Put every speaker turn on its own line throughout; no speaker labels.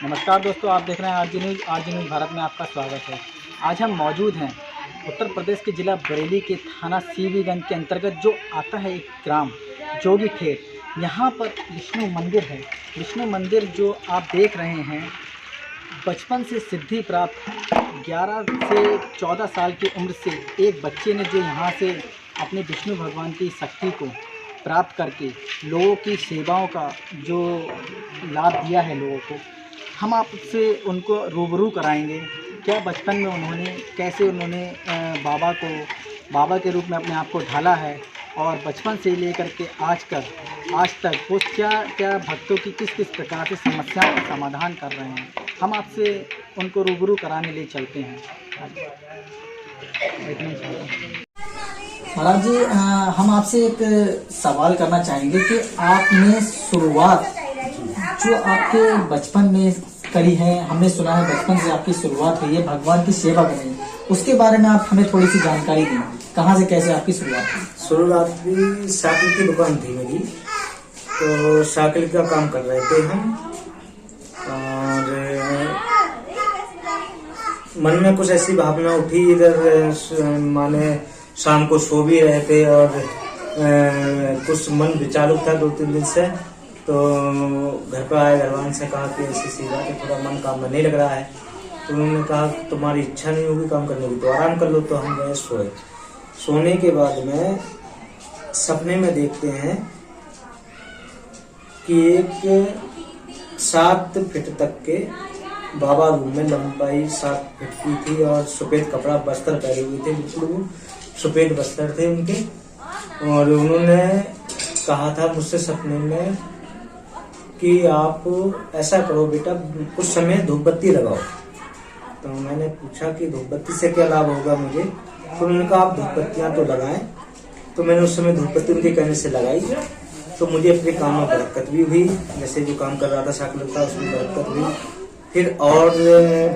नमस्कार दोस्तों, आप देख रहे हैं आरजी न्यूज़ भारत में आपका स्वागत है। आज हम मौजूद हैं उत्तर प्रदेश के ज़िला बरेली के थाना सीवीगंज के अंतर्गत जो आता है एक ग्राम जोगी ठेठ। यहाँ पर विष्णु मंदिर है। विष्णु मंदिर जो आप देख रहे हैं, बचपन से सिद्धि प्राप्त 11 से 14 साल की उम्र से एक बच्चे ने जो यहाँ से अपने विष्णु भगवान की शक्ति को प्राप्त करके लोगों की सेवाओं का जो लाभ दिया है लोगों को, हम आपसे उनको रूबरू कराएंगे। क्या बचपन में उन्होंने कैसे बाबा के रूप में अपने आप को ढाला है और बचपन से लेकर के आज तक वो क्या भक्तों की किस प्रकार से समस्याओं का समाधान कर रहे हैं, हम आपसे उनको रूबरू कराने ले चलते हैं। महाराज जी, हम आपसे एक सवाल करना चाहेंगे कि आपने शुरुआत जो आपके बचपन में करी है, हमने सुना है बचपन से आपकी शुरुआत हुई है भगवान की सेवा करने, उसके बारे में आप हमें थोड़ी सी जानकारी दें। कहाँ से कैसे आपकी शुरुआत हुई?
शुरुआत भी साइकिल की दुकान थी मेरी, तो साइकिल का काम कर रहे थे हम, और मन में कुछ ऐसी भावना उठी, इधर माने शाम को सो भी रहे थे और कुछ मन विचालुक था 2-3 दिन से। तो घर पर आए, घरवान से कहा कि ऐसी बात है, थोड़ा मन काम में नहीं लग रहा है। तो उन्होंने कहा तुम्हारी इच्छा नहीं होगी काम करने की तो आराम कर लो। तो हम गए सोए। सोने के बाद में सपने में देखते हैं कि एक 7 फीट तक के बाबा रूम में, लंबाई 7 फीट की थी और सफेद कपड़ा वस्त्र पहने हुए थे, बिल्कुल सफेद वस्त्र थे उनके। और उन्होंने कहा था मुझसे सपने में कि आप ऐसा करो बेटा, कुछ समय धूप बत्ती लगाओ। तो मैंने पूछा कि धूप बत्ती से क्या लाभ होगा मुझे? तो उन्होंने कहा आप धूप बत्तियां तो लगाएं। तो मैंने उस समय धूप बत्ती उनके कहने से लगाई, तो मुझे अपने काम में बरकत भी हुई। जैसे जो काम कर रहा था साइकिल का, उसमें बरकत हुई। फिर और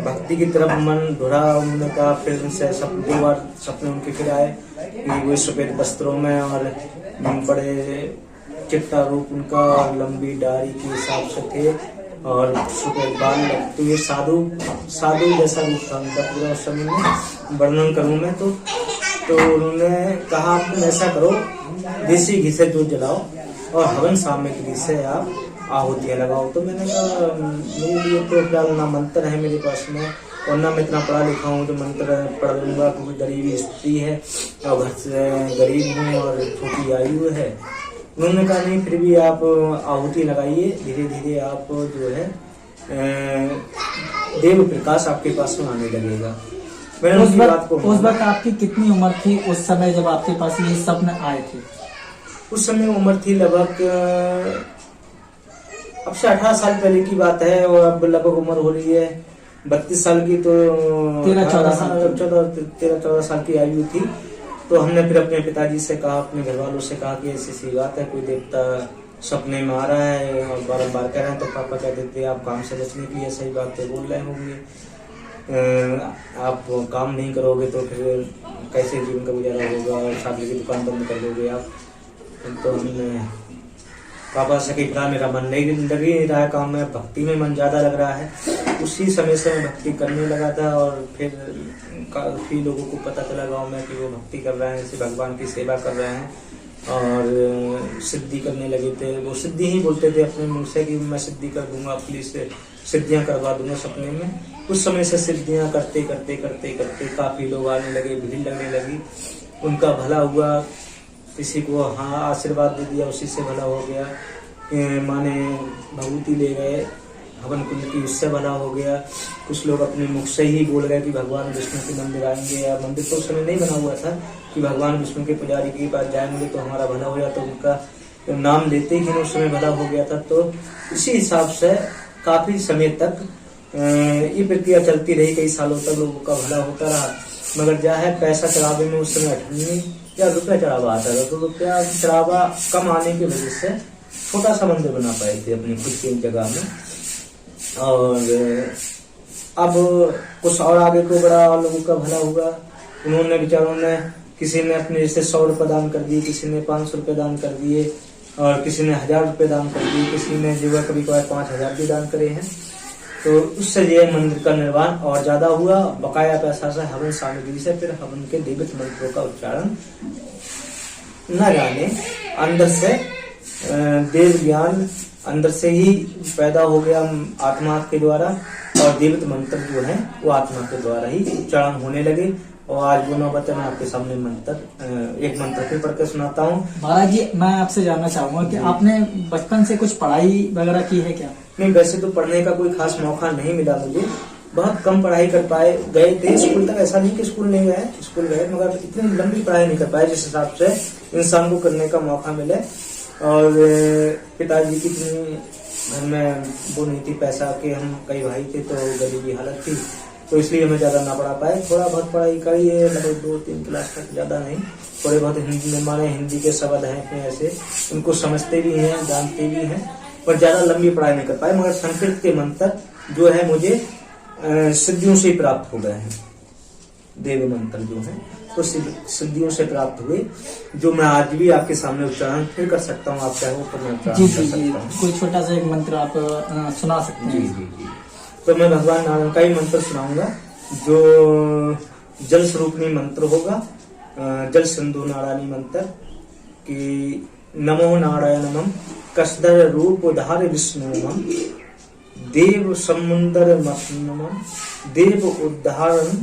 भक्ति की तरफ मन ढुरा। उन्होंने कहा, फिर उनसे 2 बार सपने उनके फिर आए कि वो सफेद वस्त्रों में और बड़े चिट्टा रूप उनका, लंबी दाढ़ी के हिसाब से थे और सफेद बाल। तो ये साधु जैसा रूप था उनका पूरा। उस समय में वर्णन करूं मैं तो उन्होंने कहा आप ऐसा करो, देसी घी से दूध जलाओ और हवन सामग्री से आप आहुतियां लगाओ। तो मैंने कहा मेरे लिए तो क्या ना मंत्र है मेरे पास में, और ना मैं इतना पढ़ा लिखा हूँ जो मंत्र पढ़ लूंगा, क्योंकि गरीबी स्थिति है और घर से गरीब हूँ और छोटी आयु है। उन्होंने कहा नहीं, फिर भी आप आहुति लगाइए, धीरे धीरे आप जो है देव प्रकाश आपके पास में आने लगेगा। मैंने
उस वक्त आपकी कितनी उम्र थी उस समय जब आपके पास ये सपने आए थे?
उस समय उम्र थी लगभग, अब से 18 साल पहले की बात है, और अब लगभग उम्र हो रही है 32 साल की। तो 13-14 साल की आयु थी। तो हमने फिर अपने पिताजी से कहा, अपने घर वालों से कहा कि ऐसी बात है, कोई देवता सपने में आ रहा है और बार-बार कह रहे हैं। तो पापा कहते थे आप काम से बचने के लिए सही बात तो बोल रहे होंगे, आप काम नहीं करोगे तो फिर कैसे जीवन का गुजारा होगा, और साइकिल की दुकान बंद कर दोगे आप। तो हमने पापा से कहा मेरा मन नहीं लग ही रहा है काम में, भक्ति में मन ज्यादा लग रहा है। उसी समय से मैं भक्ति करने लगा था, और फिर काफी लोगों को पता चला गांव में कि वो भक्ति कर रहे हैं, जैसे भगवान की सेवा कर रहे हैं, और सिद्धि करने लगे थे। वो सिद्धि ही बोलते थे अपने मुंह से कि मैं सिद्धि कर दूंगा, प्लीज सिद्धियां करवा दूंगा सपने में। उस समय से सिद्धियां करते करते करते करते काफी लोग आने लगे, भीड़ लगने लगी, उनका भला हुआ। किसी को आशीर्वाद दे दिया, उसी से भला हो गया। माने भभूति ले गए हवन कुंड की, उससे भला हो गया। कुछ लोग अपने मुख से ही बोल गए कि भगवान विष्णु के मंदिर आएंगे, या मंदिर तो उस समय नहीं बना हुआ था कि भगवान विष्णु के पुजारी के पास जाएंगे तो हमारा भला हो जाता। तो उनका नाम लेते ही उस समय भला हो गया था। तो इसी हिसाब से काफी समय तक ये प्रक्रिया चलती रही, कई सालों तक लोगों का भला होता रहा। मगर क्या है, पैसा चढ़ावे में उस समय 18 या रुपया चढ़ावा आता था, तो रुपया चढ़ावा कम आने की वजह से छोटा सा मंदिर बना पाए थे अपनी खुद की जगह में। और अब कुछ और आगे को बड़ा लोगों का भला हुआ। उन्होंने बेचारों ने, किसी ने अपने जैसे 100 रुपये दान कर दिए, किसी ने 500 रुपये दान कर दिए, और किसी ने 1000 रुपये दान कर दिए, किसी ने जो है कभी कभार 5000 भी दान करे हैं। तो उससे ये मंदिर का निर्माण और ज्यादा हुआ। बकाया पैसा से हवन सामग्री से फिर हवन के देवित मंत्रों का उच्चारण न जाने अंदर से देव ज्ञान अंदर से ही पैदा हो गया आत्मा के द्वारा, और देवित मंत्र जो है वो आत्मा के द्वारा ही उच्चारण होने लगे। और आज वो नौबत मैं आपके सामने एक मंत्र फिर पढ़ के सुनाता हूँ।
महाराज जी, मैं आपसे जानना चाहूंगा कि आपने बचपन से कुछ पढ़ाई वगैरह की है क्या?
नहीं, वैसे तो पढ़ने का कोई खास मौका नहीं मिला मुझे, बहुत कम पढ़ाई कर पाए। गए थे स्कूल तक, ऐसा नहीं कि स्कूल नहीं गए, स्कूल गए मगर इतनी लंबी पढ़ाई नहीं कर पाए जिस हिसाब से इंसान को करने का मौका मिले। और पिताजी की इतनी घर में वो नहीं थी पैसा कि हम कई भाई थे तो गरीबी हालत थी, तो इसलिए हमें ज्यादा ना पढ़ा पाए। थोड़ा बहुत पढ़ाई करी है, लगभग 2-3 क्लास तक, ज्यादा नहीं। थोड़े बहुत हिंदी में माने हिंदी के शब्द हैं अपने ऐसे, उनको समझते भी हैं, जानते भी हैं, पर ज्यादा लंबी पढ़ाई नहीं कर पाए। मगर संस्कृत के मंत्र जो है मुझे सिद्धियों से प्राप्त हो गए हैं। देव मंत्र जो है तो सिद्धियों से प्राप्त हुए, जो मैं आज भी आपके सामने उच्चारण फिर कर सकता हूँ। आप चाहो तो मैं उच्चारण कर सकता हूँ।
कोई छोटा सा एक मंत्र आप सुना सकते हैं?
जी जी जी। तो मैं भगवान नारायण का ही मंत्र सुनाऊंगा, जो जल स्वरूपनी मंत्र होगा, जल सिंधु नारायणी मंत्र कि नमो नारायणमं कसदर रूप उद्धार विष्णुमं देव समुंदर मथनमं देव उद्धारण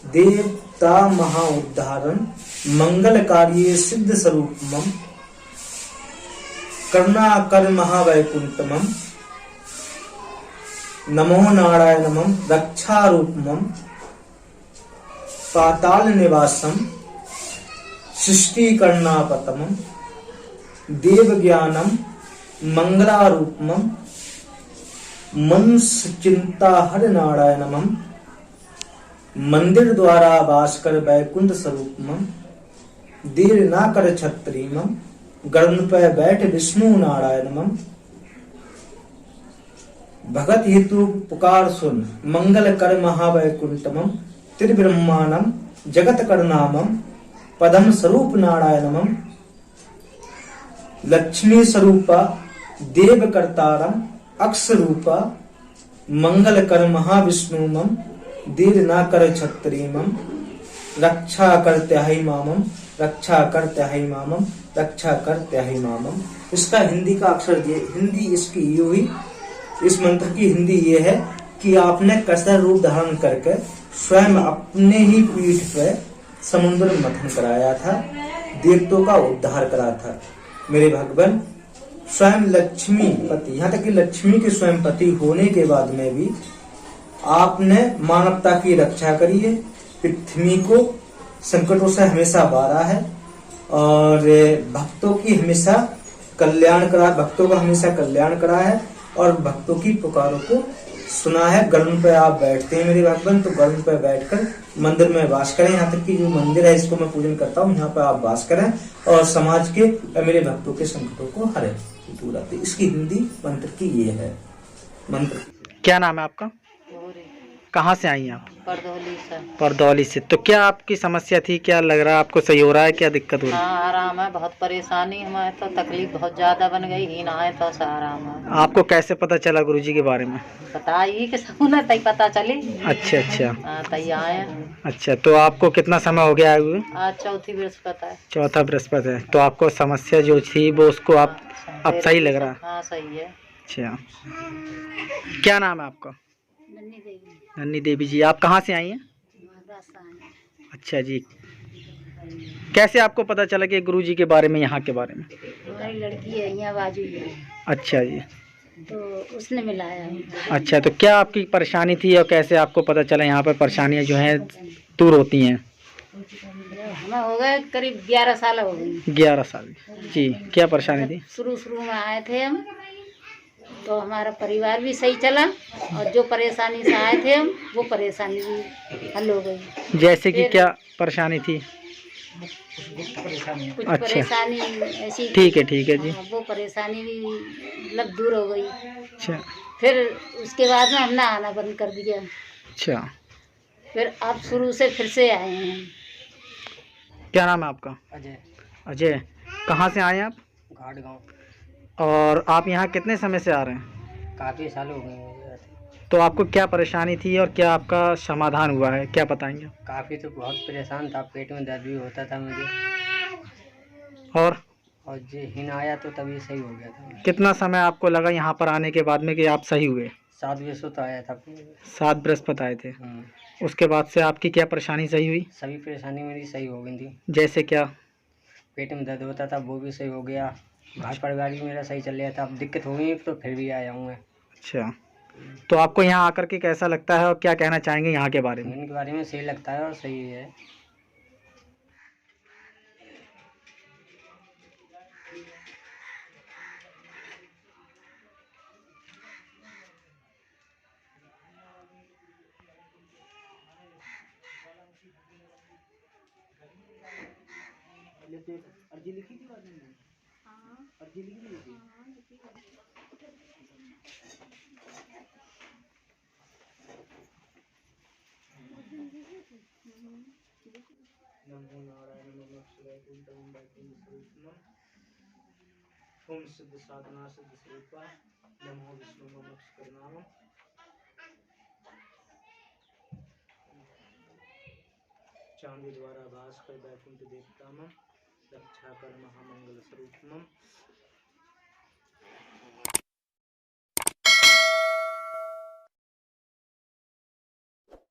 देवता महा उद्धारण मंगल कार्य सिद्ध स्वरूपमं करुणाकर महावैकुंठमं नमो नारायणमं रक्षारूपमं पाताल निवासम सृष्टिकर्णापतमं देव ज्ञानम मंगलारूपमं मनस चिंता हर नारायणमं मंदिर द्वारा वास कर वैकुंठ स्वरूपमं देर ना कर छत्रीमं गरुण पे बैठ विष्णु नारायणमं भगत हेतु पुकार सुन मंगल कर महावैकुंठमं त्रिब्रह्माणम जगत करनामम पदम स्वरूप नारायणमं लक्ष्मी स्वरूपा देव कर्तारम अक्षरूपा मंगल कर महाविष्णुमं देर ना कर छत्रीमं रक्षा करते हई मामम रक्षा करते हई मामम रक्षा करते हई मामम। इसका हिंदी का अक्षर ये, हिंदी इसकी ये हुई, इस मंत्र की हिंदी ये है कि आपने कसर रूप धारण करके स्वयं अपने ही पीठ पे समुद्र मंथन कराया था, देवताओं का उद्धार करा था। मेरे भगवान स्वयं लक्ष्मी पति, यहाँ तक कि लक्ष्मी के स्वयं पति होने के बाद में भी आपने मानवता की रक्षा करी है, पृथ्वी को संकटों से हमेशा बारा है और भक्तों की हमेशा कल्याण करा, भक्तों का हमेशा कल्याण करा है और भक्तों की पुकारों को सुना है। गरुड़ पे आप बैठते हैं मेरे भगवान, तो गरुड़ पे बैठकर मंदिर में वास करें। यहाँ तक कि जो मंदिर है इसको मैं पूजन करता हूँ, यहाँ पे आप वास करें और समाज के मेरे भक्तों के संकटों को हरे पूरा। इसकी हिंदी मंत्र की ये है मंत्र।
क्या नाम है आपका? कहाँ से आई हैं आप?
परदौली से।
परदौली से। तो क्या आपकी समस्या थी, क्या लग रहा है आपको सही हो रहा है, क्या दिक्कत हो रही है?
हाँ आराम है, बहुत परेशानी हमें तो तकलीफ बहुत ज्यादा बन गई, ही ना है तो आराम है।
आपको कैसे पता चला गुरुजी के बारे में?
बताइए कि सुना तई पता चली।
अच्छा अच्छा।
हाँ तई आए।
अच्छा, तो आपको कितना समय हो गया आए हुए?
आज चौथी बृहस्पति है।
चौथा बृहस्पति है। तो आपको समस्या जो थी वो उसको आप अब सही लग रहा है?
हाँ सही है।
अच्छा, क्या नाम है आपका? नन्नी देवी जी। आप कहाँ से आई हैं? अच्छा जी। कैसे आपको पता चला कि गुरुजी के बारे में, यहाँ के बारे में?
हमारी लड़की है यहाँ बाजू है,
अच्छा जी।
तो उसने मिलाया।
अच्छा, तो क्या आपकी परेशानी थी और कैसे आपको पता चला यहाँ पर परेशानियाँ जो हैं दूर होती हैं?
हमें हो गए करीब 11 साल हो गई।
11 साल जी। क्या परेशानी थी?
शुरू में आए थे हम, तो हमारा परिवार भी सही चला और जो परेशानी से आए थे हम वो परेशानी भी हल हो गई।
जैसे कि क्या परेशानी थी?
कुछ
अच्छा।
परेशानी ऐसी।
ठीक है जी।
वो परेशानी भी मतलब दूर हो गई।
अच्छा।
फिर उसके बाद में हमने आना बंद कर दिया।
अच्छा।
फिर अब शुरू से फिर से आए हैं।
क्या नाम है आपका?
अजय।
अजय। कहाँ से आए हैं आप?
घाट गाँव।
और आप यहाँ कितने समय से आ रहे हैं?
काफ़ी साल हो गए।
तो आपको क्या परेशानी थी और क्या आपका समाधान हुआ है, क्या बताएंगे?
काफ़ी तो बहुत परेशान था, पेट में दर्द भी होता था मुझे,
और
और जो हिनाया तो तभी सही हो गया था।
कितना समय आपको लगा यहाँ पर आने के बाद में कि आप सही हुए?
7 बजे तो आया था।
7 बृहस्पति आए थे। उसके बाद से आपकी क्या परेशानी सही हुई?
सभी परेशानी मेरी सही हो गई थी।
जैसे क्या?
पेट में दर्द होता था वो भी सही हो गया, घर परिवार भी मेरा सही चल रहा था। अब दिक्कत हो गई तो फिर भी आया हूँ मैं।
अच्छा, तो आपको यहाँ आकर के कैसा लगता है और क्या कहना चाहेंगे यहाँ के बारे में?
इनके बारे में सही लगता है और सही है।
अर्जी लिखी थी बाद में? अर्जी लिखी थी? नमो नारायण नमः शिवाय ओम बैकुंठ स्वरूपम ओम सिद्ध साधना सिद्ध स्वरूपा नमो विष्णु नमस्कारनाम। चांदी द्वारा भास्कर बैकुंठ देवताम रक्षा कर महामंगल स्वरूपम